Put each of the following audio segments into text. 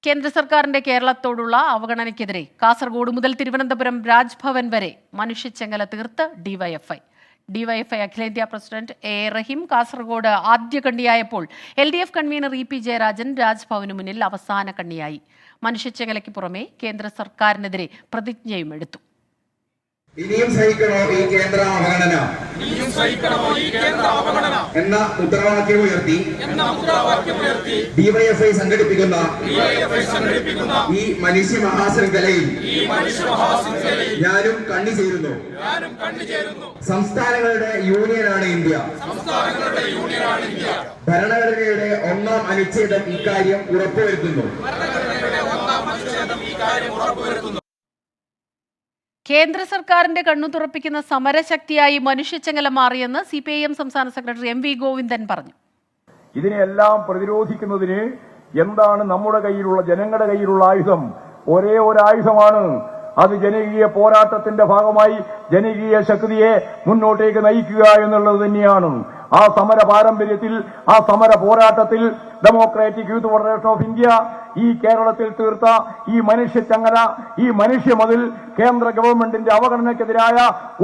കേന്ദ്ര സർക്കാരിന്റെ കേരളത്തോടുള്ള അവഗണനയ്ക്കെതിരെ കാസർഗോഡ് മുതൽ തിരുവനന്തപുരം രാജ്ഭവൻ വരെ മനുഷ്യച്ചെങ്ങല തീർത്ത് ഡിവൈഎഫ്ഐ അഖിലേന്ത്യാ പ്രസിഡന്റ് എ റഹീം കാസർഗോഡ് ആദ്യ കണ്ണിയായപ്പോൾ LDF കൺവീനർ EP ജയരാജൻ രാജ്ഭവനു മുന്നിൽ അവസാന കണ്ണിയായി. മനുഷ്യച്ചെങ്ങലയ്ക്ക് പുറമെ കേന്ദ്ര സർക്കാരിനെതിരെ പ്രതിജ്ഞയും എടുത്തു. ഇനിയും സഹിക്കണോ ഈ കേന്ദ്ര അവഗണന എന്ന മുദ്രാവാക്യം ഉയർത്തി ഡിവൈഎഫ്ഐ സംഘടിപ്പിക്കുന്ന ഈ മനുഷ്യ മഹാശൃംഖലയിൽ ഞാനും കണ്ണിചേരുന്നു. സംസ്ഥാനങ്ങളുടെ യൂണിയനാണ് ഇന്ത്യ. ഭരണഘടനയുടെ 1-ാം അനുച്ഛേദം ഇക്കാര്യം ഉറപ്പുവരുത്തുന്നു. കേന്ദ്ര സർക്കാരിന്റെ കണ്ണു തുറപ്പിക്കുന്ന സമരശക്തിയായി മനുഷ്യച്ചെങ്ങല മാറിയെന്ന് CPIM സംസ്ഥാന സെക്രട്ടറി MV ഗോവിന്ദൻ പറഞ്ഞു. ഇതിനെല്ലാം പ്രതിരോധിക്കുന്നതിന് എന്താണ് നമ്മുടെ കയ്യിലുള്ള, ജനങ്ങളുടെ കയ്യിലുള്ള ആയുധം? ഒരേ ഒരു ആയുധമാണ്. അത് ജനകീയ പോരാട്ടത്തിന്റെ ഭാഗമായി ജനകീയ ശക്തിയെ മുന്നോട്ടേക്ക് നയിക്കുക എന്നുള്ളത് തന്നെയാണ്. ആ സമര പാരമ്പര്യത്തിൽ, ആ സമര പോരാട്ടത്തിൽ democratic youth federation of India ഈ കേരളത്തിൽ തീർത്ത ഈ മനുഷ്യച്ചങ്ങല, ഈ മനുഷ്യമതിൽ കേന്ദ്ര ഗവൺമെന്റിന്റെ അവഗണനയ്ക്കെതിരായ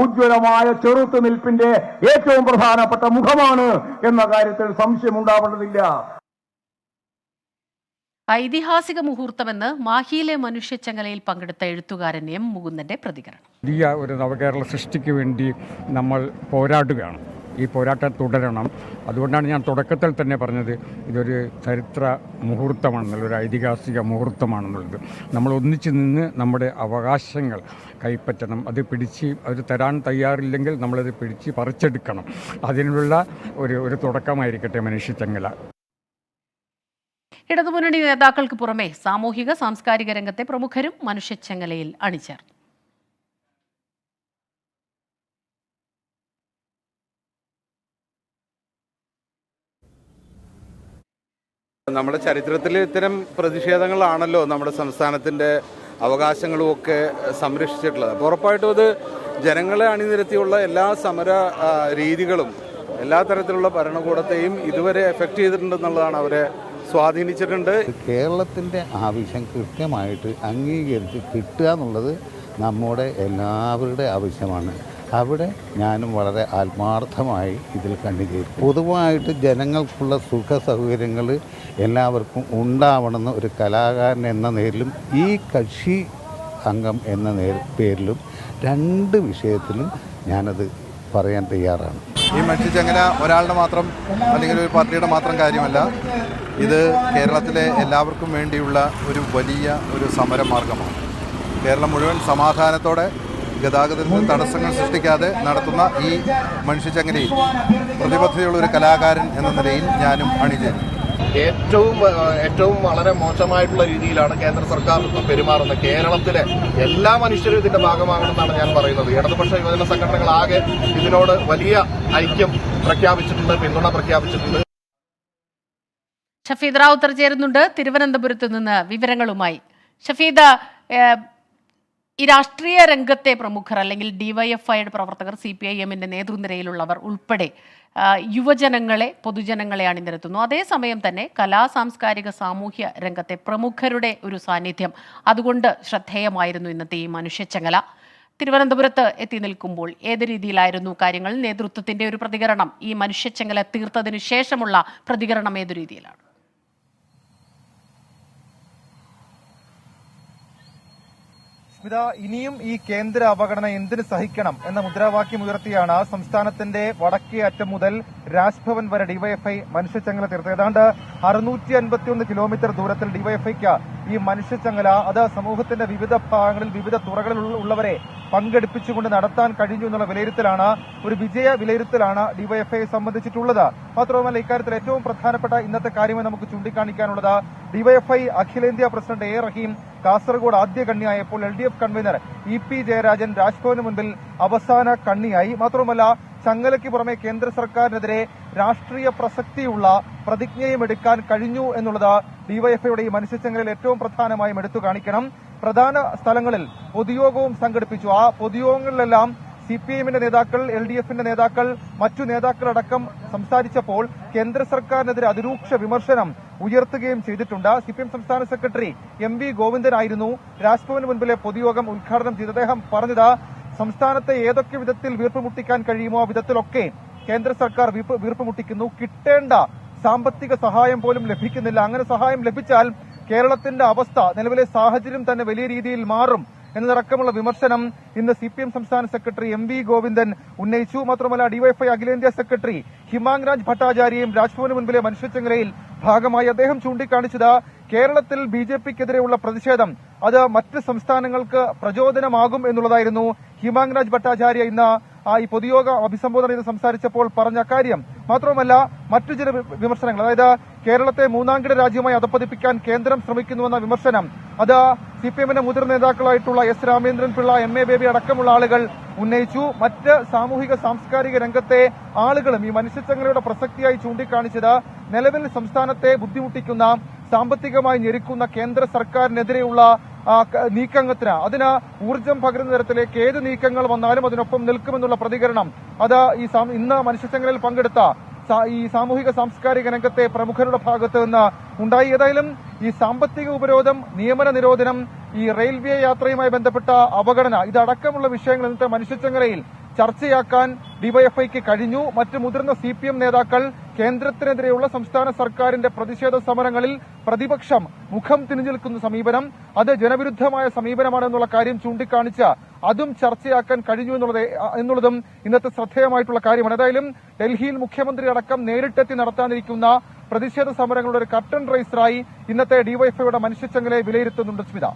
ഉജ്ജ്വലമായ ചെറുത്തുനിൽപ്പിന്റെ ഏറ്റവും പ്രധാനപ്പെട്ട മുഖമാണ് എന്ന കാര്യത്തിൽ സംശയമുണ്ടാവേണ്ടതില്ല. ഐതിഹാസിക മുഹൂർത്തമെന്ന് മാഹിയിലെ മനുഷ്യച്ചങ്ങലയിൽ പങ്കെടുത്ത എഴുത്തുകാരൻ M മുകുന്ദന്റെ പ്രതികരണം. പുതിയ ഒരു നവകേരള സൃഷ്ടിക്ക് വേണ്ടി നമ്മൾ പോരാടുകയാണ്. ഈ പോരാട്ടം തുടരണം. അതുകൊണ്ടാണ് ഞാൻ തുടക്കത്തിൽ തന്നെ പറഞ്ഞത് ഇതൊരു ചരിത്ര മുഹൂർത്തമാണെന്നുള്ളത്, ഒരു ഐതിഹാസിക മുഹൂർത്തമാണെന്നുള്ളത്. നമ്മൾ ഒന്നിച്ചു നിന്ന് നമ്മുടെ അവകാശങ്ങൾ കൈപ്പറ്റണം. അത് തരാൻ തയ്യാറില്ലെങ്കിൽ നമ്മളത് പിടിച്ച് പറിച്ചെടുക്കണം. അതിനുള്ള ഒരു തുടക്കമായിരിക്കട്ടെ മനുഷ്യച്ചങ്ങല. ഇടതുമുന്നണി നേതാക്കൾക്ക് പുറമെ സാമൂഹിക സാംസ്കാരിക രംഗത്തെ പ്രമുഖരും മനുഷ്യച്ചങ്ങലയിൽ അണിചേർന്നു. നമ്മുടെ ചരിത്രത്തിൽ ഇത്തരം പ്രതിഷേധങ്ങളാണല്ലോ നമ്മുടെ സംസ്ഥാനത്തിൻ്റെ അവകാശങ്ങളുമൊക്കെ സംരക്ഷിച്ചിട്ടുള്ളത്. അപ്പോൾ ഉറപ്പായിട്ടും അത് ജനങ്ങളെ അണിനിരത്തിയുള്ള എല്ലാ സമര രീതികളും എല്ലാ തരത്തിലുള്ള ഭരണകൂടത്തെയും ഇതുവരെ എഫക്റ്റ് ചെയ്തിട്ടുണ്ടെന്നുള്ളതാണ്, അവരെ സ്വാധീനിച്ചിട്ടുണ്ട്. കേരളത്തിൻ്റെ ആവശ്യം കൃത്യമായിട്ട് അംഗീകരിച്ച് കിട്ടുക എന്നുള്ളത് നമ്മുടെ എല്ലാവരുടെ ആവശ്യമാണ്. അവിടെ ഞാനും വളരെ ആത്മാർത്ഥമായി ഇതിൽ കണ്ടുചേരും. പൊതുവായിട്ട് ജനങ്ങൾക്കുള്ള സുഖ സൗകര്യങ്ങൾ എല്ലാവർക്കും ഉണ്ടാവണമെന്ന് ഒരു കലാകാരൻ എന്ന നിലയിലും ഈ കക്ഷി അംഗം എന്ന പേരിലും രണ്ട് വിഷയത്തിലും ഞാനത് പറയാൻ തയ്യാറാണ്. ഈ മനുഷ്യച്ചങ്ങല ഒരാളുടെ മാത്രം അല്ലെങ്കിൽ ഒരു പാർട്ടിയുടെ മാത്രം കാര്യമല്ല. ഇത് കേരളത്തിലെ എല്ലാവർക്കും വേണ്ടിയുള്ള ഒരു വലിയ ഒരു സമരമാർഗമാണ്. കേരളം മുഴുവൻ സമാധാനത്തോടെ ഗതാഗതത്തിന് തടസ്സങ്ങൾ സൃഷ്ടിക്കാതെ നടത്തുന്ന ഈ മനുഷ്യച്ചങ്ങലയിൽ പ്രതിബദ്ധതയുള്ള ഒരു കലാകാരൻ എന്ന നിലയിൽ ഞാനും അണിചേരും. ഏറ്റവും വളരെ മോശമായിട്ടുള്ള രീതിയിലാണ് കേന്ദ്ര സർക്കാർ പെരുമാറുന്നത്. കേരളത്തിലെ എല്ലാ മനുഷ്യരും ഇതിന്റെ ഭാഗമാകണമെന്നാണ് ഞാൻ പറയുന്നത്. ഇടതുപക്ഷ യുവജന സംഘടനകളാകെ ഇതിനോട് വലിയ ഐക്യം പ്രഖ്യാപിച്ചിട്ടുണ്ട്, പിന്തുണ പ്രഖ്യാപിച്ചിട്ടുണ്ട്. ഷഫീദ് റാവുത്തർ ചേരുന്നുണ്ട് തിരുവനന്തപുരത്ത് നിന്ന് വിവരങ്ങളുമായി. ഷഫീദ്, ഈ രാഷ്ട്രീയ രംഗത്തെ പ്രമുഖർ അല്ലെങ്കിൽ ഡിവൈഎഫ്ഐയുടെ പ്രവർത്തകർ, CPIMന്റെ നേതൃനിരയിലുള്ളവർ ഉൾപ്പെടെ പൊതുജനങ്ങളെ അണിനിരത്തുന്നു. അതേസമയം തന്നെ സാംസ്കാരിക സാമൂഹ്യ രംഗത്തെ പ്രമുഖരുടെ ഒരു സാന്നിധ്യം അതുകൊണ്ട് ശ്രദ്ധേയമായിരുന്നു ഇന്നത്തെ ഈ മനുഷ്യച്ചങ്ങല. തിരുവനന്തപുരത്ത് എത്തി നിൽക്കുമ്പോൾ ഏത് രീതിയിലായിരുന്നു കാര്യങ്ങൾ? നേതൃത്വത്തിന്റെ ഒരു പ്രതികരണം, ഈ മനുഷ്യച്ചങ്ങല തീർത്തതിനു ശേഷമുള്ള പ്രതികരണം ഏതു രീതിയിലാണ്? ഇനിയും ഈ കേന്ദ്ര അവഗണന എന്തിനു സഹിക്കണം എന്ന മുദ്രാവാക്യം ഉയർത്തിയാണ് സംസ്ഥാനത്തിന്റെ വടക്കേ അറ്റം മുതൽ രാജ്ഭവൻ വരെ ഡിവൈഎഫ്ഐ മനുഷ്യച്ചങ്ങല തീർത്തത്. ഏതാണ്ട് 651 കിലോമീറ്റർ ദൂരത്തിൽ ഡിവൈഎഫ്ഐക്ക് ഈ മനുഷ്യച്ചങ്ങല അത് സമൂഹത്തിന്റെ വിവിധ ഭാഗങ്ങളിൽ വിവിധ തുറകളിൽ ഉള്ളവരെ പങ്കെടുപ്പിച്ചുകൊണ്ട് നടത്താൻ കഴിഞ്ഞു എന്നുള്ള വിലയിരുത്തലാണ്, ഒരു വിജയ വിലയിരുത്തലാണ് ഡിവൈഎഫ്ഐയെ സംബന്ധിച്ചിട്ടുള്ളത്. മാത്രവുമല്ല, ഇക്കാര്യത്തിൽ ഏറ്റവും പ്രധാനപ്പെട്ട ഇന്നത്തെ കാര്യമായി നമുക്ക് ചൂണ്ടിക്കാണിക്കാനുള്ളത് ഡിവൈഎഫ്ഐ അഖിലേന്ത്യാ പ്രസിഡന്റ് എ റഹീം കാസർഗോഡ് ആദ്യ കണ്ണിയായപ്പോൾ LDF കൺവീനർ EP ജയരാജൻ രാജ്ഭവന് മുൻപിൽ അവസാന കണ്ണിയായി. മാത്രവുമല്ല, ചങ്ങലയ്ക്ക് പുറമെ കേന്ദ്ര സർക്കാരിനെതിരെ രാഷ്ട്രീയ പ്രസക്തിയുള്ള പ്രതിജ്ഞയും എടുക്കാൻ കഴിഞ്ഞു എന്നുള്ളത് ഡിവൈഎഫ്ഐയുടെ ഈ മനുഷ്യച്ചങ്ങലയിൽ ഏറ്റവും പ്രധാനമായും എടുത്തു കാണിക്കണം. പ്രധാന സ്ഥലങ്ങളിൽ പൊതുയോഗവും സംഘടിപ്പിച്ചു. ആ പൊതുയോഗങ്ങളിലെല്ലാം CPIMന്റെ നേതാക്കൾ, LDFന്റെ നേതാക്കൾ, മറ്റു നേതാക്കളടക്കം സംസാരിച്ചപ്പോൾ കേന്ദ്ര സർക്കാരിനെതിരെ അതിരൂക്ഷ വിമർശനം ഉയർത്തുകയും ചെയ്തിട്ടുണ്ട്. CPM സംസ്ഥാന സെക്രട്ടറി MV ഗോവിന്ദനായിരുന്നു രാജ്ഭവന് മുൻപിലെ പൊതുയോഗം ഉദ്ഘാടനം ചെയ്തത്. അദ്ദേഹം പറഞ്ഞത് സംസ്ഥാനത്തെ ഏതൊക്കെ വിധത്തിൽ വീർപ്പുമുട്ടിക്കാൻ കഴിയുമോ ആ വിധത്തിലൊക്കെ കേന്ദ്ര സർക്കാർ വീർപ്പുമുട്ടിക്കുന്നു. കിട്ടേണ്ട സാമ്പത്തിക സഹായം പോലും ലഭിക്കുന്നില്ല. അങ്ങനെ സഹായം ലഭിച്ചാൽ കേരളത്തിന്റെ അവസ്ഥ, നിലവിലെ സാഹചര്യം തന്നെ വലിയ രീതിയിൽ മാറും എന്നതടക്കമുള്ള വിമർശനം ഇന്ന് CPM സംസ്ഥാന സെക്രട്ടറി MV ഗോവിന്ദൻ ഉന്നയിച്ചു. മാത്രമല്ല DYFI അഖിലേന്ത്യാ സെക്രട്ടറി ഹിമാങ് രാജ് ഭട്ടാചാര്യയും രാജ്ഭവന് മുൻപിലെ മനുഷ്യച്ചങ്ങലയിൽ ഭാഗമായി അദ്ദേഹം ചൂണ്ടിക്കാണിച്ചത് കേരളത്തിൽ BJPക്കെതിരെയുള്ള പ്രതിഷേധം അത് മറ്റ് സംസ്ഥാനങ്ങൾക്ക് പ്രചോദനമാകും എന്നുള്ളതായിരുന്നു. ഹിമാങ് രാജ് ഭട്ടാചാര്യ ഇന്ന് ഈ പൊതുയോഗ അഭിസംബോധന ചെയ്ത് സംസാരിച്ചപ്പോൾ പറഞ്ഞ കാര്യം. മാത്രമല്ല മറ്റു ചില വിമർശനങ്ങൾ, അതായത് കേരളത്തെ മൂന്നാംകിട രാജ്യമായി അധപ്പതിപ്പിക്കാൻ കേന്ദ്രം ശ്രമിക്കുന്നുവെന്ന വിമർശനം അത് CPMന്റെ മുതിർന്ന നേതാക്കളായിട്ടുള്ള S Ramendran Pillai, MA baby അടക്കമുള്ള ആളുകൾ ഉന്നയിച്ചു. മറ്റ് സാമൂഹിക സാംസ്കാരിക രംഗത്തെ ആളുകളും ഈ മനുഷ്യച്ചങ്ങലയുടെ പ്രസക്തിയായി ചൂണ്ടിക്കാണിച്ചത് നിലവിൽ സംസ്ഥാനത്തെ ബുദ്ധിമുട്ടിക്കുന്ന, സാമ്പത്തികമായി ഞെരുക്കുന്ന കേന്ദ്ര സർക്കാരിനെതിരെയുള്ള നീക്കത്തിന്, അതിന് ഊർജ്ജം പകരുന്ന തരത്തിലേക്ക് ഏത് നീക്കങ്ങൾ വന്നാലും അതിനൊപ്പം നിൽക്കുമെന്നുള്ള പ്രതികരണം അത് ഇന്ന് മനുഷ്യച്ചങ്ങലയിൽ പങ്കെടുത്ത ഈ സാമൂഹിക സാംസ്കാരിക രംഗത്തെ പ്രമുഖരുടെ ഭാഗത്ത് നിന്ന് ഉണ്ടായി. ഏതായാലും ഈ സാമ്പത്തിക ഉപരോധം, നിയമന നിരോധനം, ഈ റെയിൽവേ യാത്രയുമായി ബന്ധപ്പെട്ട അവഗണന, ഇതടക്കമുള്ള വിഷയങ്ങൾ ഇന്നത്തെ മനുഷ്യച്ചങ്ങലയിൽ ചർച്ചയാക്കാൻ DYFIക്ക് കഴിഞ്ഞു. മറ്റ് മുതിർന്ന CPM നേതാക്കൾ കേന്ദ്രത്തിനെതിരെയുള്ള സംസ്ഥാന സർക്കാരിന്റെ പ്രതിഷേധ സമരങ്ങളിൽ പ്രതിപക്ഷം മുഖം തിരിഞ്ഞു നിൽക്കുന്ന സമീപനം അത് ജനവിരുദ്ധമായ സമീപനമാണെന്നുള്ള കാര്യം ചൂണ്ടിക്കാണിച്ച് അതും ചർച്ചയാക്കാൻ കഴിഞ്ഞു എന്നുള്ളതും ഇന്നത്തെ ശ്രദ്ധേയമായിട്ടുള്ള കാര്യമാണ്. ഏതായാലും ഡൽഹിയിൽ മുഖ്യമന്ത്രി അടക്കം നേരിട്ടെത്തി നടത്താനിരിക്കുന്ന പ്രതിഷേധ സമരങ്ങളുടെ ഒരു കർട്ടൻ റൈസറായി ഇന്നത്തെ DYFIയുടെ മനുഷ്യച്ചങ്ങലയെ വിലയിരുത്തുന്നുണ്ട് സ്മിത.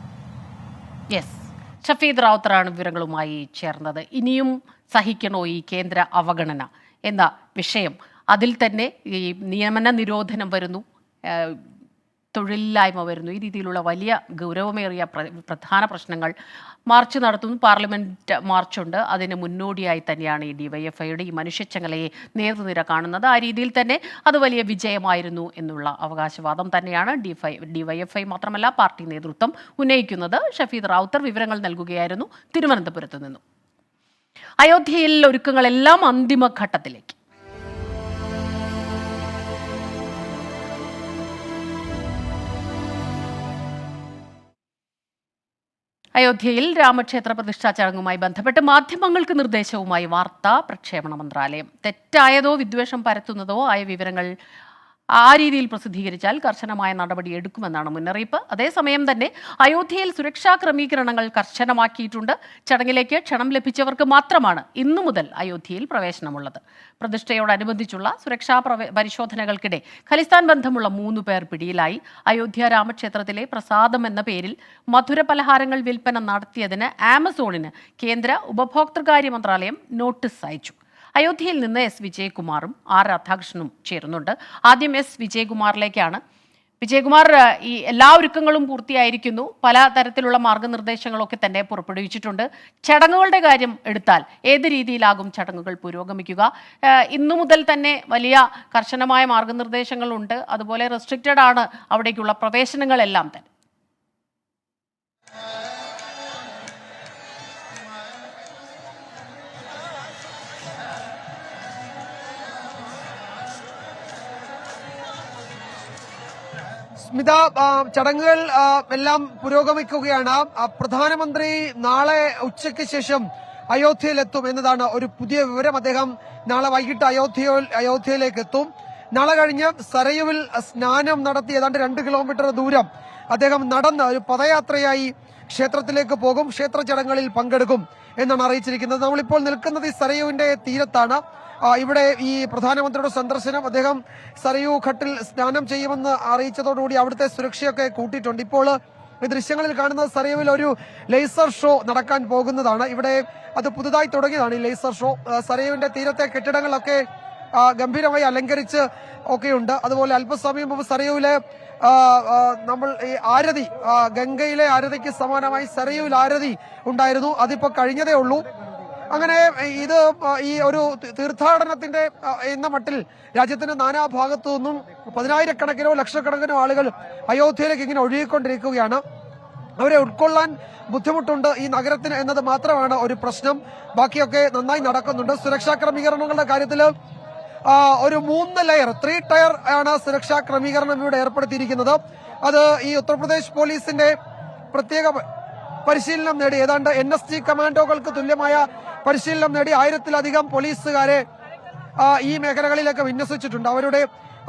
ഷഫീദ് റാവുത്തറാണ് വിവരങ്ങളുമായി ചേർന്നത്. ഇനിയും സഹിക്കണോ ഈ കേന്ദ്ര അവഗണന എന്ന വിഷയം, അതിൽ തന്നെ ഈ നിയമന നിരോധനം വരുന്നു, തൊഴിലില്ലായ്മ വരുന്നു, ഈ രീതിയിലുള്ള വലിയ ഗൗരവമേറിയ പ്രധാന പ്രശ്നങ്ങൾ. മാർച്ച് നടത്തുന്നു, പാർലമെന്റ് മാർച്ചുണ്ട്. അതിന് മുന്നോടിയായി തന്നെയാണ് ഈ DYFIയുടെ ഈ മനുഷ്യച്ചങ്ങലയെ നേർനിര കാണുന്നത്. ആ രീതിയിൽ തന്നെ അത് വലിയ വിജയമായിരുന്നു എന്നുള്ള അവകാശവാദം തന്നെയാണ് DYFI മാത്രമല്ല പാർട്ടി നേതൃത്വം ഉന്നയിക്കുന്നത്. ഷഫീദ് റാവുത്തർ വിവരങ്ങൾ നൽകുകയായിരുന്നു തിരുവനന്തപുരത്ത് നിന്നും. അയോധ്യയിൽ ഒരുക്കങ്ങളെല്ലാം അന്തിമഘട്ടത്തിലേക്ക്. അയോധ്യയിൽ രാമക്ഷേത്ര പ്രതിഷ്ഠാ ചടങ്ങുമായി ബന്ധപ്പെട്ട് മാധ്യമങ്ങൾക്ക് നിർദ്ദേശവുമായി വാർത്താ പ്രക്ഷേപണ മന്ത്രാലയം. തെറ്റായതോ വിദ്വേഷം പരത്തുന്നതോ ആയ വിവരങ്ങൾ ആ രീതിയിൽ പ്രസിദ്ധീകരിച്ചാൽ കർശനമായ നടപടി എടുക്കുമെന്നാണ് മുന്നറിയിപ്പ്. അതേസമയം തന്നെ അയോധ്യയിൽ സുരക്ഷാ ക്രമീകരണങ്ങൾ കർശനമാക്കിയിട്ടുണ്ട്. ചടങ്ങിലേക്ക് ക്ഷണം ലഭിച്ചവർക്ക് മാത്രമാണ് ഇന്നു മുതൽ അയോധ്യയിൽ പ്രവേശനമുള്ളത്. പ്രതിഷ്ഠയോടനുബന്ധിച്ചുള്ള സുരക്ഷാ പരിശോധനകൾക്കിടെ ഖലിസ്ഥാൻ ബന്ധമുള്ള 3 പേർ പിടിയിലായി. അയോധ്യ രാമക്ഷേത്രത്തിലെ പ്രസാദം എന്ന പേരിൽ മധുര പലഹാരങ്ങൾ വിൽപ്പന നടത്തിയതിന് ആമസോണിന് കേന്ദ്ര ഉപഭോക്തൃകാര്യ മന്ത്രാലയം നോട്ടീസ് അയച്ചു. അയോധ്യയിൽ നിന്ന് S വിജയകുമാറും R രാധാകൃഷ്ണനും ചേരുന്നുണ്ട്. ആദ്യം S വിജയകുമാറിലേക്കാണ്. വിജയകുമാർ, ഈ എല്ലാ ഒരുക്കങ്ങളും പൂർത്തിയായിരിക്കുന്നു, പല തരത്തിലുള്ള മാർഗനിർദ്ദേശങ്ങളൊക്കെ തന്നെ പുറപ്പെടുവിച്ചിട്ടുണ്ട്. ചടങ്ങുകളുടെ കാര്യം എടുത്താൽ ഏത് രീതിയിലാകും ചടങ്ങുകൾ പുരോഗമിക്കുക? ഇന്നു മുതൽ തന്നെ വലിയ കർശനമായ മാർഗനിർദ്ദേശങ്ങളുണ്ട്, അതുപോലെ റെസ്ട്രിക്റ്റഡ് ആണ് അവിടേക്കുള്ള പ്രവേശനങ്ങളെല്ലാം തന്നെ. സ്മിത, ചടങ്ങുകൾ എല്ലാം പുരോഗമിക്കുകയാണ്. പ്രധാനമന്ത്രി നാളെ ഉച്ചയ്ക്ക് ശേഷം അയോധ്യയിലെത്തും എന്നതാണ് ഒരു പുതിയ വിവരം. അദ്ദേഹം നാളെ വൈകിട്ട് അയോധ്യയിലേക്ക് എത്തും. നാളെ കഴിഞ്ഞ് സരയുവിൽ സ്നാനം നടത്തി ഏതാണ്ട് 2 കിലോമീറ്റർ ദൂരം അദ്ദേഹം നടന്ന് ഒരു പദയാത്രയായി ക്ഷേത്രത്തിലേക്ക് പോകും. ക്ഷേത്ര ചടങ്ങുകളിൽ പങ്കെടുക്കും എന്നാണ് അറിയിച്ചിരിക്കുന്നത്. നമ്മളിപ്പോൾ നിൽക്കുന്നത് ഈ സരയുവിന്റെ തീരത്താണ്. ഇവിടെ ഈ പ്രധാനമന്ത്രിയുടെ സന്ദർശനം, അദ്ദേഹം സരയൂ ഘട്ടിൽ സ്നാനം ചെയ്യുമെന്ന് അറിയിച്ചതോടുകൂടി അവിടുത്തെ സുരക്ഷയൊക്കെ കൂട്ടിയിട്ടുണ്ട്. ഇപ്പോൾ ഈ ദൃശ്യങ്ങളിൽ കാണുന്നത് സരയുവിൽ ഒരു ലേസർ ഷോ നടക്കാൻ പോകുന്നതാണ്. ഇവിടെ അത് പുതുതായി തുടങ്ങിയതാണ് ഈ ലേസർ ഷോ. സരയുവിന്റെ തീരത്തെ കെട്ടിടങ്ങളൊക്കെ ഗംഭീരമായി അലങ്കരിച്ച് ഒക്കെയുണ്ട്. അതുപോലെ അല്പസമയം മുമ്പ് സരയുവിലെ നമ്മൾ ഈ ആരതി, ഗംഗയിലെ ആരതിക്ക് സമാനമായി സരയുവിൽ ആരതി ഉണ്ടായിരുന്നു. അതിപ്പോ കഴിഞ്ഞതേ ഉള്ളൂ. അങ്ങനെ ഇത് ഈ ഒരു തീർത്ഥാടനത്തിന്റെ എന്ന മട്ടിൽ രാജ്യത്തിന്റെ നാനാഭാഗത്തു നിന്നും 10,000-കണക്കിനോ ലക്ഷക്കണക്കിനോ ആളുകൾ അയോധ്യയിലേക്ക് ഇങ്ങനെ ഒഴുകിക്കൊണ്ടിരിക്കുകയാണ്. അവരെ ഉൾക്കൊള്ളാൻ ബുദ്ധിമുട്ടുണ്ട് ഈ നഗരത്തിന് എന്നത് മാത്രമാണ് ഒരു പ്രശ്നം. ബാക്കിയൊക്കെ നന്നായി നടക്കുന്നുണ്ട്. സുരക്ഷാ ക്രമീകരണങ്ങളുടെ കാര്യത്തിൽ ഒരു 3 ലെയർ 3 ടയർ ആണ് സുരക്ഷാ ക്രമീകരണം ഇവിടെ ഏർപ്പെടുത്തിയിരിക്കുന്നത്. അത് ഈ ഉത്തർപ്രദേശ് പോലീസിന്റെ പ്രത്യേക പരിശീലനം നേടി ഏതാണ്ട് NSG കമാൻഡോകൾക്ക് തുല്യമായ പരിശീലനം നേടി 1000-ലധികം പോലീസുകാരെ ഈ മേഖലകളിലേക്ക് വിന്യസിച്ചിട്ടുണ്ട്.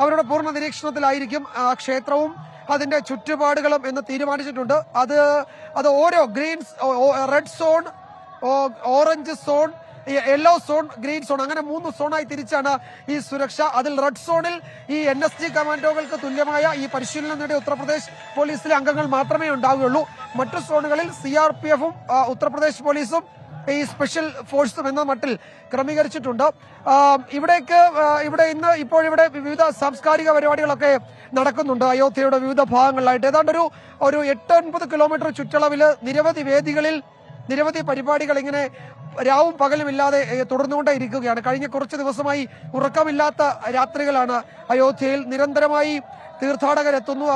അവരുടെ പൂർണ്ണ നിരീക്ഷണത്തിലായിരിക്കും ക്ഷേത്രവും അതിന്റെ ചുറ്റുപാടുകളും എന്ന് തീരുമാനിച്ചിട്ടുണ്ട്. അത് ഓരോ red zone, orange zone, yellow zone, green zone, അങ്ങനെ 3 സോണായി തിരിച്ചാണ് ഈ സുരക്ഷ. അതിൽ റെഡ് സോണിൽ ഈ NSG കമാൻഡോകൾക്ക് തുല്യമായ ഈ പരിശീലനം നേടിയ ഉത്തർപ്രദേശ് പോലീസിലെ അംഗങ്ങൾ മാത്രമേ ഉണ്ടാവുകയുള്ളൂ. മറ്റു സോണുകളിൽ CRPF-ഉം ഉത്തർപ്രദേശ് പോലീസും ഈ സ്പെഷ്യൽ ഫോഴ്സും എന്ന മട്ടിൽ ക്രമീകരിച്ചിട്ടുണ്ട്. ഇവിടെ ഇപ്പോഴിവിടെ വിവിധ സാംസ്കാരിക പരിപാടികളൊക്കെ നടക്കുന്നുണ്ട്. അയോധ്യയുടെ വിവിധ ഭാഗങ്ങളിലായിട്ട് ഏതാണ്ട് ഒരു 8-9 കിലോമീറ്റർ ചുറ്റളവില് നിരവധി വേദികളിൽ നിരവധി പരിപാടികൾ ഇങ്ങനെ രാവും പകലുമില്ലാതെ തുടർന്നുകൊണ്ടേ ഇരിക്കുകയാണ്. കഴിഞ്ഞ കുറച്ച് ദിവസമായി ഉറക്കമില്ലാത്ത രാത്രികളാണ് അയോധ്യയിൽ. നിരന്തരമായി തീർത്ഥാടകരെത്തുന്നു.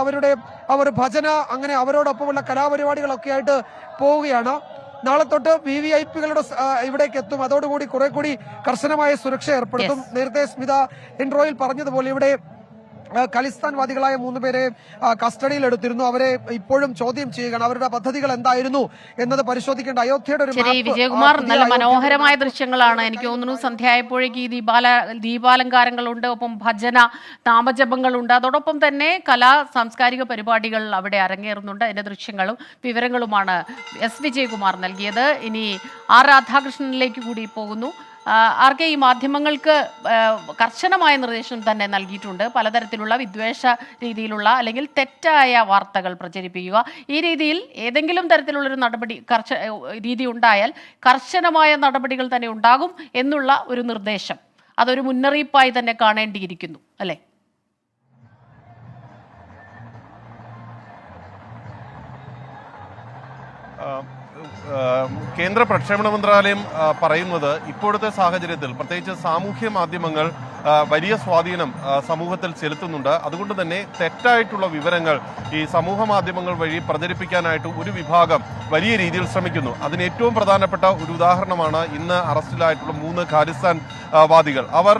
അവർ ഭജന, അങ്ങനെ അവരോടൊപ്പമുള്ള കലാപരിപാടികളൊക്കെ ആയിട്ട് പോവുകയാണ്. നാളെ തൊട്ട് VVIPകളുടെ ഇവിടേക്ക് എത്തും. അതോടുകൂടി കുറെ കൂടി കർശനമായ സുരക്ഷ ഏർപ്പെടുത്തും. നേരത്തെ സ്മിത ഇൻട്രോയിൽ പറഞ്ഞതുപോലെ ഇവിടെ ഖലിസ്ഥാൻവാദികളായ 3 പേരെ കസ്റ്റഡിയിൽ എടുത്തിരുന്നു. അവരെ ഇപ്പോഴും ചോദ്യം ചെയ്യുകയാണ്. അവരുടെ പദ്ധതികൾ എന്തായിരുന്നു എന്നത് പരിശോധിക്കേണ്ട. അയോധ്യയുടെ ഒരു വിജയകുമാർ, നല്ല മനോഹരമായ ദൃശ്യങ്ങളാണ്. എനിക്ക് തോന്നുന്നു സന്ധ്യയായപ്പോഴേക്ക് ഈ ദീപാലങ്കാരങ്ങളുണ്ട്, ഒപ്പം ഭജന, നാമജപങ്ങളുണ്ട്. അതോടൊപ്പം തന്നെ സാംസ്കാരിക പരിപാടികൾ അവിടെ അരങ്ങേറുന്നുണ്ട്. അതിന്റെ ദൃശ്യങ്ങളും വിവരങ്ങളുമാണ് വിജയകുമാർ നൽകിയത്. ഇനി രാധാകൃഷ്ണനിലേക്ക് കൂടി പോകുന്നു. ആർക്കെ ഈ മാധ്യമങ്ങൾക്ക് കർശനമായ നിർദ്ദേശം തന്നെ നൽകിയിട്ടുണ്ട്. പലതരത്തിലുള്ള വിദ്വേഷ രീതിയിലുള്ള അല്ലെങ്കിൽ തെറ്റായ വാർത്തകൾ പ്രചരിപ്പിക്കുക, ഈ രീതിയിൽ ഏതെങ്കിലും തരത്തിലുള്ളൊരു രീതി ഉണ്ടായാൽ കർശനമായ നടപടികൾ തന്നെ ഉണ്ടാകും എന്നുള്ള ഒരു നിർദ്ദേശം, അതൊരു മുന്നറിയിപ്പായി തന്നെ കാണേണ്ടിയിരിക്കുന്നു അല്ലേ? കേന്ദ്ര പ്രക്ഷേപണ മന്ത്രാലയം പറയുന്നത് ഇപ്പോഴത്തെ സാഹചര്യത്തിൽ പ്രത്യേകിച്ച് സാമൂഹ്യ മാധ്യമങ്ങൾ വലിയ സ്വാധീനം സമൂഹത്തിൽ ചെലുത്തുന്നുണ്ട്. അതുകൊണ്ട് തന്നെ തെറ്റായിട്ടുള്ള വിവരങ്ങൾ ഈ സമൂഹ മാധ്യമങ്ങൾ വഴി പ്രചരിപ്പിക്കാനായിട്ട് ഒരു വിഭാഗം വലിയ രീതിയിൽ ശ്രമിക്കുന്നു. അതിന് ഏറ്റവും പ്രധാനപ്പെട്ട ഒരു ഉദാഹരണമാണ് ഇന്ന് അറസ്റ്റിലായിട്ടുള്ള 3 ഖാലിസ്ഥാൻ വാദികൾ. അവർ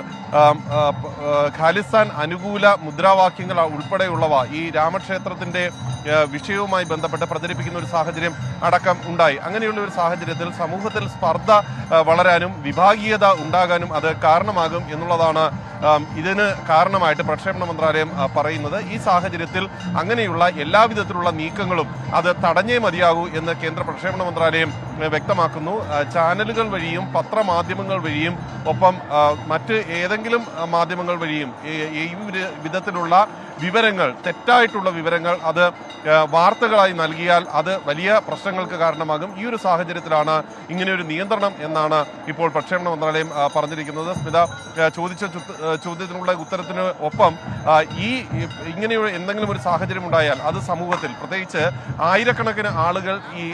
ഖാലിസ്ഥാൻ അനുകൂല മുദ്രാവാക്യങ്ങൾ ഉൾപ്പെടെയുള്ളവ ഈ രാമക്ഷേത്രത്തിന്റെ വിഷയവുമായി ബന്ധപ്പെട്ട് പ്രചരിപ്പിക്കുന്ന ഒരു സാഹചര്യം അടക്കം ഉണ്ടായി. അങ്ങനെയുള്ള ഒരു സാഹചര്യത്തിൽ സമൂഹത്തിൽ സ്പർദ്ധ വളരാനും വിഭാഗീയത ഉണ്ടാകാനും അത് കാരണമാകും എന്നുള്ളതാണ് ഇതിന് കാരണമായിട്ട് പ്രക്ഷേപണ മന്ത്രാലയം പറയുന്നത്. ഈ സാഹചര്യത്തിൽ അങ്ങനെയുള്ള എല്ലാവിധത്തിലുള്ള നീക്കങ്ങളും അത് തടഞ്ഞേ മതിയാകൂ എന്ന് കേന്ദ്ര പ്രക്ഷേപണ മന്ത്രാലയം വ്യക്തമാക്കുന്നു. ചാനലുകൾ വഴിയും പത്രമാധ്യമങ്ങൾ വഴിയും ഒപ്പം മറ്റ് ഏതെങ്കിലും മാധ്യമങ്ങൾ വഴിയും ഈ വിധത്തിലുള്ള വിവരങ്ങൾ, തെറ്റായിട്ടുള്ള വിവരങ്ങൾ അത് വാർത്തകളായി നൽകിയാൽ അത് വലിയ പ്രശ്നങ്ങൾക്ക് കാരണമാകും. ഈ ഒരു സാഹചര്യത്തിലാണ് ഇങ്ങനെയൊരു നിയന്ത്രണം എന്നാണ് ഇപ്പോൾ പ്രക്ഷേപണ മന്ത്രാലയം പറഞ്ഞിരിക്കുന്നത്. സ്മിത ചോദിച്ച ചോദ്യത്തിനുള്ള ഉത്തരത്തിന് ഒപ്പം ഇങ്ങനെയുള്ള എന്തെങ്കിലും ഒരു സാഹചര്യം ഉണ്ടായാൽ അത് സമൂഹത്തിൽ പ്രത്യേകിച്ച് ആയിരക്കണക്കിന് ആളുകൾ ഈ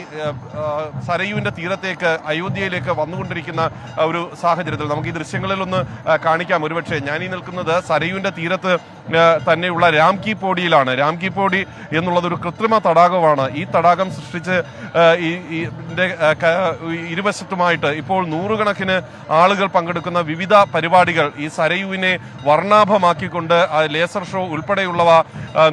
സരയുവിന്റെ തീരത്തേക്ക് അയോധ്യയിലേക്ക് വന്നുകൊണ്ടിരിക്കുന്ന ഒരു സാഹചര്യത്തിൽ നമുക്ക് ഈ ദൃശ്യങ്ങളിലൊന്ന് കാണിക്കാം. ഒരുപക്ഷെ ഞാനീ നിൽക്കുന്നത് സരയുവിന്റെ തീരത്ത് തന്നെയുള്ള രാം കി പോഡിയിലാണ്. രാം കി പോഡി എന്നുള്ളത് ഒരു കൃത്രിമ തടാകമാണ്. ഈ തടാകം സൃഷ്ടിച്ച് ഇരുവശത്തുമായിട്ട് ഇപ്പോൾ 100 കണക്കിന് ആളുകൾ പങ്കെടുക്കുന്ന വിവിധ പരിപാടികൾ ഈ സരയുവിനെ വർണ്ണാഭമാക്കിക്കൊണ്ട് ലേസർ ഷോ ഉൾപ്പെടെയുള്ളവ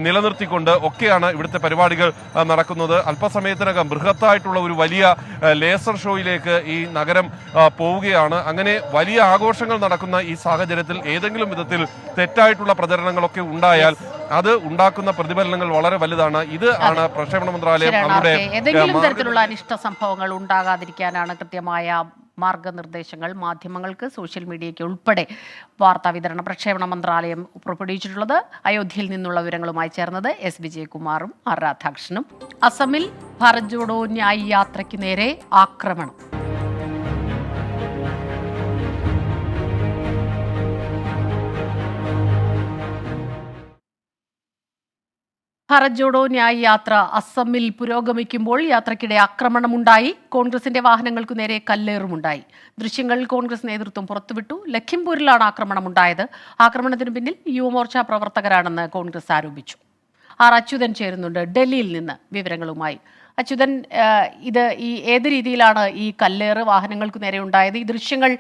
നിലനിർത്തിക്കൊണ്ട് ഒക്കെയാണ് ഇവിടുത്തെ പരിപാടികൾ നടക്കുന്നത്. അല്പസമയത്തിനകം ബൃഹത്തായിട്ടുള്ള ഒരു വലിയ ലേസർ ഷോയിലേക്ക് ഈ നഗരം പോവുകയാണ്. അങ്ങനെ വലിയ ആഘോഷങ്ങൾ നടക്കുന്ന ഈ സാഹചര്യത്തിൽ ഏതെങ്കിലും വിധത്തിൽ തെറ്റായിട്ടുള്ള പ്രചരണങ്ങളൊക്കെ ഉണ്ടായാൽ അത് ഉണ്ടാക്കുന്ന പ്രതിഫലനങ്ങൾ വളരെ വലുതാണ്. ഇത് ആണ് പ്രക്ഷേപണ മന്ത്രാലയം അവരുടെ ഏതെങ്കിലും തരത്തിലുള്ള അനിഷ്ട സംഭവങ്ങൾ ഉണ്ടാകാതിരിക്കാനാണ് കൃത്യമായ മാർഗനിർദ്ദേശങ്ങൾ മാധ്യമങ്ങൾക്ക്, സോഷ്യൽ മീഡിയയ്ക്ക് ഉൾപ്പെടെ വാർത്താ വിതരണ പ്രക്ഷേപണ മന്ത്രാലയം പുറപ്പെടുവിച്ചിട്ടുള്ളത്. അയോധ്യയിൽ നിന്നുള്ള വിവരങ്ങളുമായി ചേർന്നത് വിജയകുമാറും രാധാകൃഷ്ണനും. അസമിൽ ഭാരത് ജോഡോ ന്യായ് യാത്രയ്ക്ക് നേരെ ആക്രമണം. ഭാരത് ജോഡോ ന്യായ് യാത്ര അസമിൽ പുരോഗമിക്കുമ്പോൾ യാത്രയ്ക്കിടെ ആക്രമണമുണ്ടായി. കോൺഗ്രസിന്റെ വാഹനങ്ങൾക്കു നേരെ കല്ലേറുമുണ്ടായി. ദൃശ്യങ്ങൾ കോൺഗ്രസ് നേതൃത്വം പുറത്തുവിട്ടു. ലഖിംപൂരിലാണ് ആക്രമണമുണ്ടായത്. ആക്രമണത്തിന് പിന്നിൽ യുവമോർച്ച പ്രവർത്തകരാണെന്ന് കോൺഗ്രസ് ആരോപിച്ചു. അച്യുതൻ ചേരുന്നുണ്ട് ഡൽഹിയിൽ നിന്ന് വിവരങ്ങളുമായി. അച്യുതൻ, ഇത് ഏത് രീതിയിലാണ് ഈ കല്ലേറ് വാഹനങ്ങൾക്ക് നേരെ ഉണ്ടായത്? ഈ ദൃശ്യങ്ങൾ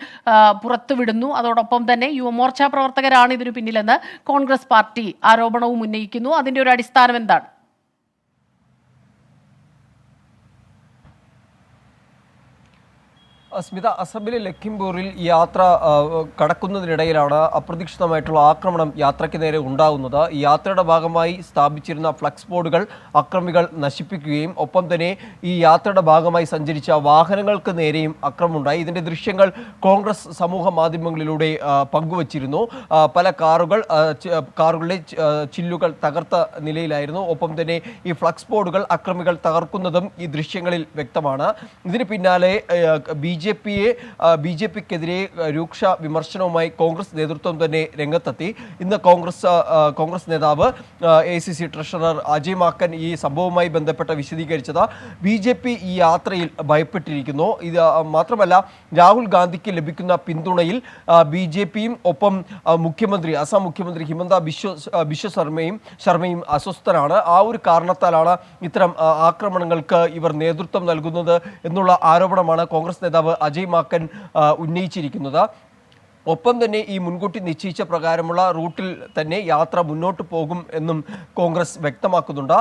പുറത്തുവിടുന്നു, അതോടൊപ്പം തന്നെ യുവമോർച്ച പ്രവർത്തകരാണ് ഇതിനു പിന്നിലെന്ന് കോൺഗ്രസ് പാർട്ടി ആരോപണവും ഉന്നയിക്കുന്നു. അതിന്റെ ഒരു അടിസ്ഥാനം എന്താണ്? സ്മിത, അസമിലെ ലഖിംപൂരിൽ യാത്ര കടക്കുന്നതിനിടയിലാണ് അപ്രതീക്ഷിതമായിട്ടുള്ള ആക്രമണം യാത്രയ്ക്ക് നേരെ ഉണ്ടാകുന്നത്. ഈ യാത്രയുടെ ഭാഗമായി സ്ഥാപിച്ചിരുന്ന ഫ്ലക്സ് ബോർഡുകൾ അക്രമികൾ നശിപ്പിക്കുകയും ഒപ്പം തന്നെ ഈ യാത്രയുടെ ഭാഗമായി സഞ്ചരിച്ച വാഹനങ്ങൾക്ക് നേരെയും ആക്രമണമുണ്ടായി. ഇതിന്റെ ദൃശ്യങ്ങൾ കോൺഗ്രസ് സമൂഹ മാധ്യമങ്ങളിലൂടെ പങ്കുവച്ചിരുന്നു. പല കാറുകളിലെ ചില്ലുകൾ തകർത്ത നിലയിലായിരുന്നു. ഒപ്പം തന്നെ ഈ ഫ്ലക്സ് ബോർഡുകൾ അക്രമികൾ തകർക്കുന്നതും ഈ ദൃശ്യങ്ങളിൽ വ്യക്തമാണ്. ഇതിന് പിന്നാലെ ബി ജെ പിക്കെതിരെ രൂക്ഷ വിമർശനവുമായി കോൺഗ്രസ് നേതൃത്വം തന്നെ രംഗത്തെത്തി. ഇന്ന് കോൺഗ്രസ് നേതാവ് ACC ട്രഷറർ അജയ് മാക്കൻ ഈ സംഭവവുമായി ബന്ധപ്പെട്ട വിശദീകരിച്ചത് BJP ഈ യാത്രയിൽ ഭയപ്പെട്ടിരിക്കുന്നു. ഇത് മാത്രമല്ല, രാഹുൽ ഗാന്ധിക്ക് ലഭിക്കുന്ന പിന്തുണയിൽ BJPയും ഒപ്പം അസം മുഖ്യമന്ത്രി ഹിമന്ത ബിശ്വ ശർമ്മയും അസ്വസ്ഥരാണ്. ആ ഒരു കാരണത്താലാണ് ഇത്തരം ആക്രമണങ്ങൾക്ക് ഇവർ നേതൃത്വം നൽകുന്നത് എന്നുള്ള ആരോപണമാണ് കോൺഗ്രസ് നേതാവ് അജയ് മാക്കൻ ഉന്നയിച്ചിരിക്കുന്നത്. ഒപ്പം തന്നെ ഈ മുൻകൂട്ടി നിശ്ചയിച്ച പ്രകാരമുള്ള റൂട്ടിൽ തന്നെ യാത്ര മുന്നോട്ട് പോകും എന്നും കോൺഗ്രസ് വ്യക്തമാക്കുന്നുണ്ട്.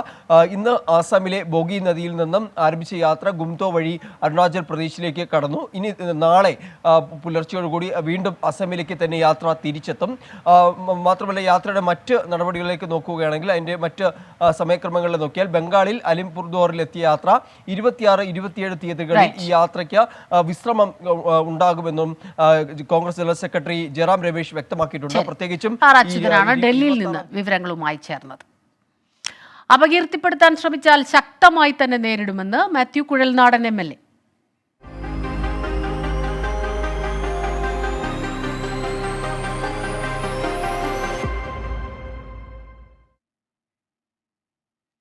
ഇന്ന് ആസാമിലെ ബോഗി നദിയിൽ നിന്നും ആരംഭിച്ച യാത്ര ഗുംതോ വഴി അരുണാചൽ പ്രദേശിലേക്ക് കടന്നു. ഇനി നാളെ പുലർച്ചയോടുകൂടി വീണ്ടും അസമിലേക്ക് തന്നെ യാത്ര തിരിച്ചെത്തും. മാത്രമല്ല, യാത്രയുടെ മറ്റ് നടപടികളിലേക്ക് നോക്കുകയാണെങ്കിൽ അതിൻ്റെ മറ്റ് സമയക്രമങ്ങളിൽ നോക്കിയാൽ ബംഗാളിൽ അലിംപുർദ്വാറിൽ എത്തിയ യാത്ര 26-27 തീയതികളിൽ ഈ യാത്രയ്ക്ക് വിശ്രമം ഉണ്ടാകുമെന്നും കോൺഗ്രസ് ജനറൽ സെക്രട്ടറി ജയറാം രമേശ് വ്യക്തമാക്കിയിട്ടുണ്ട്. പ്രത്യേകിച്ചും ഡൽഹിയിൽ നിന്ന് വിവരങ്ങളുമായി ചേർന്നത്. അപകീർത്തിപ്പെടുത്താൻ ശ്രമിച്ചാൽ ശക്തമായി തന്നെ നേരിടുമെന്ന് മാത്യു കുഴൽനാടൻ MLA.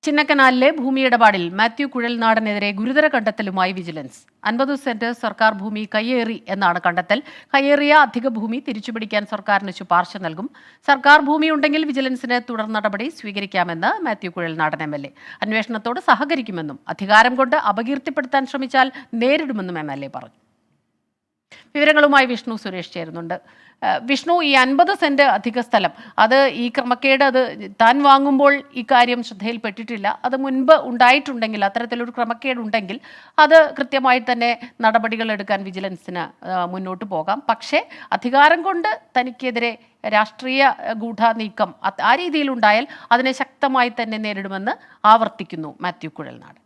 ചിന്നക്കനാലിലെ ഭൂമിയിടപാടിൽ മാത്യു കുഴൽനാടനെതിരെ ഗുരുതര കണ്ടെത്തലുമായി വിജിലൻസ്. 50 സെന്റ് സർക്കാർ ഭൂമി കയ്യേറി എന്നാണ് കണ്ടെത്തൽ. കയ്യേറിയ അധിക ഭൂമി തിരിച്ചുപിടിക്കാൻ സർക്കാരിന് ശുപാർശ നൽകും. സർക്കാർ ഭൂമി ഉണ്ടെങ്കിൽ വിജിലൻസിന് തുടർ നടപടി സ്വീകരിക്കാമെന്ന് മാത്യു കുഴൽനാടൻ MLA. അന്വേഷണത്തോട് സഹകരിക്കുമെന്നും അധികാരം കൊണ്ട് അപകീർത്തിപ്പെടുത്താൻ ശ്രമിച്ചാൽ നേരിടുമെന്നും MLA പറഞ്ഞു. വിവരങ്ങളുമായി വിഷ്ണു സുരേഷ് ചേരുന്നുണ്ട്. വിഷ്ണു, ഈ 50 സെന്റ് അധിക സ്ഥലം, അത് ഈ ക്രമക്കേട് അത് താൻ വാങ്ങുമ്പോൾ ഈ കാര്യം ശ്രദ്ധയിൽപ്പെട്ടിട്ടില്ല. അത് മുൻപ് ഉണ്ടായിട്ടുണ്ടെങ്കിൽ, അത്തരത്തിലൊരു ക്രമക്കേട് ഉണ്ടെങ്കിൽ അത് കൃത്യമായി തന്നെ നടപടികൾ എടുക്കാൻ വിജിലൻസിന് മുന്നോട്ട് പോകാം. പക്ഷേ അധികാരം കൊണ്ട് തനിക്കെതിരെ രാഷ്ട്രീയ ഗൂഢാനീക്കം ആ രീതിയിലുണ്ടായാൽ അതിനെ ശക്തമായി തന്നെ നേരിടുമെന്ന് ആവർത്തിക്കുന്നു മാത്യു കുഴൽനാടൻ.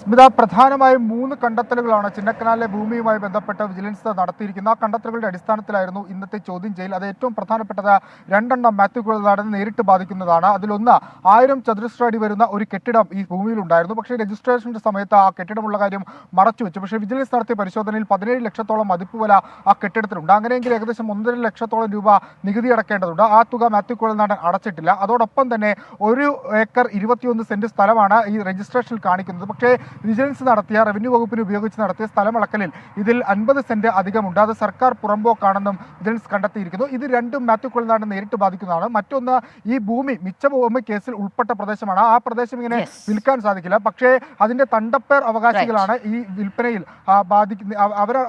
സ്മിത, പ്രധാനമായും 3 കണ്ടെത്തലുകളാണ് ചിന്നക്കനാലിലെ ഭൂമിയുമായി ബന്ധപ്പെട്ട് വിജിലൻസ് നടത്തിയിരിക്കുന്നത്. ആ കണ്ടെത്തലുകളുടെ അടിസ്ഥാനത്തിലായിരുന്നു ഇന്നത്തെ ചോദ്യം ചെയ്യൽ. അത് ഏറ്റവും പ്രധാനപ്പെട്ടത് 2 മാത്യു കുഴൽനാടനെ നേരിട്ട് ബാധിക്കുന്നതാണ്. അതിലൊന്ന് 1000 ചതുരശ്ര അടി വരുന്ന ഒരു കെട്ടിടം ഈ ഭൂമിയിലുണ്ടായിരുന്നു. പക്ഷേ രജിസ്ട്രേഷന്റെ സമയത്ത് ആ കെട്ടിടമുള്ള കാര്യം മറച്ചുവെച്ചു. പക്ഷേ വിജിലൻസ് നടത്തിയ പരിശോധനയിൽ 17 ലക്ഷത്തോളം മതിപ്പ് വില ആ കെട്ടിടത്തിലുണ്ട്. അങ്ങനെയെങ്കിൽ ഏകദേശം 1.5 ലക്ഷത്തോളം രൂപ നികുതി അടക്കേണ്ടതുണ്ട്. ആ തുക മാത്യു കുഴൽനാടൻ അടച്ചിട്ടില്ല. അതോടൊപ്പം തന്നെ 1 ഏക്കർ 21 സെന്റ് സ്ഥലമാണ് ഈ രജിസ്ട്രേഷനിൽ കാണിക്കുന്നത്. പക്ഷേ വിജിലൻസ് നടത്തിയ റവന്യൂ വകുപ്പിന് ഉപയോഗിച്ച് നടത്തിയ സ്ഥലമളക്കലിൽ ഇതിൽ 50 സെന്റ് അധികമുണ്ട്. അത് സർക്കാർ പുറമ്പോക്കാണെന്നും വിജിലൻസ് കണ്ടെത്തിയിരിക്കുന്നു. ഇത് രണ്ടും മാത്യു കുഴൽനാടനെ നേരിട്ട് ബാധിക്കുന്നതാണ്. മറ്റൊന്ന്, ഈ ഭൂമി മിച്ചഭൂമി കേസിൽ ഉൾപ്പെട്ട പ്രദേശമാണ്. ആ പ്രദേശം ഇങ്ങനെ വിൽക്കാൻ സാധിക്കില്ല. പക്ഷേ അതിന്റെ തണ്ടപ്പേർ അവകാശികളാണ് ഈ വിൽപ്പനയിൽ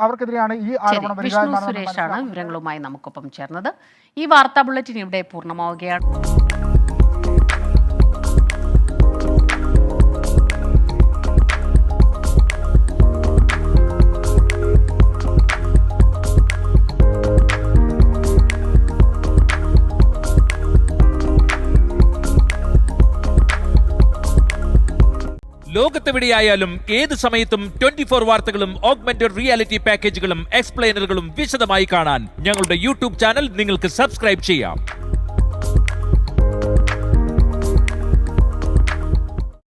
അവർക്കെതിരെയാണ് ഈ ആരോപണം വരിക. വിവരങ്ങളുമായി നമുക്കൊപ്പം ചേർന്നത്. ഈ വാർത്താ ബുള്ളറ്റിൻ ഇവിടെ പൂർണ്ണമാവുകയാണ്. ലോകത്തെവിടെയായാലും ഏത് സമയത്തും 24 വാർത്തകളും ഓഗ്മെന്റഡ് റിയാലിറ്റി പാക്കേജുകളും എക്സ്പ്ലെയിനറുകളും വിശദമായി കാണാൻ ഞങ്ങളുടെ YouTube ചാനൽ നിങ്ങൾക്ക് സബ്സ്ക്രൈബ് ചെയ്യാം.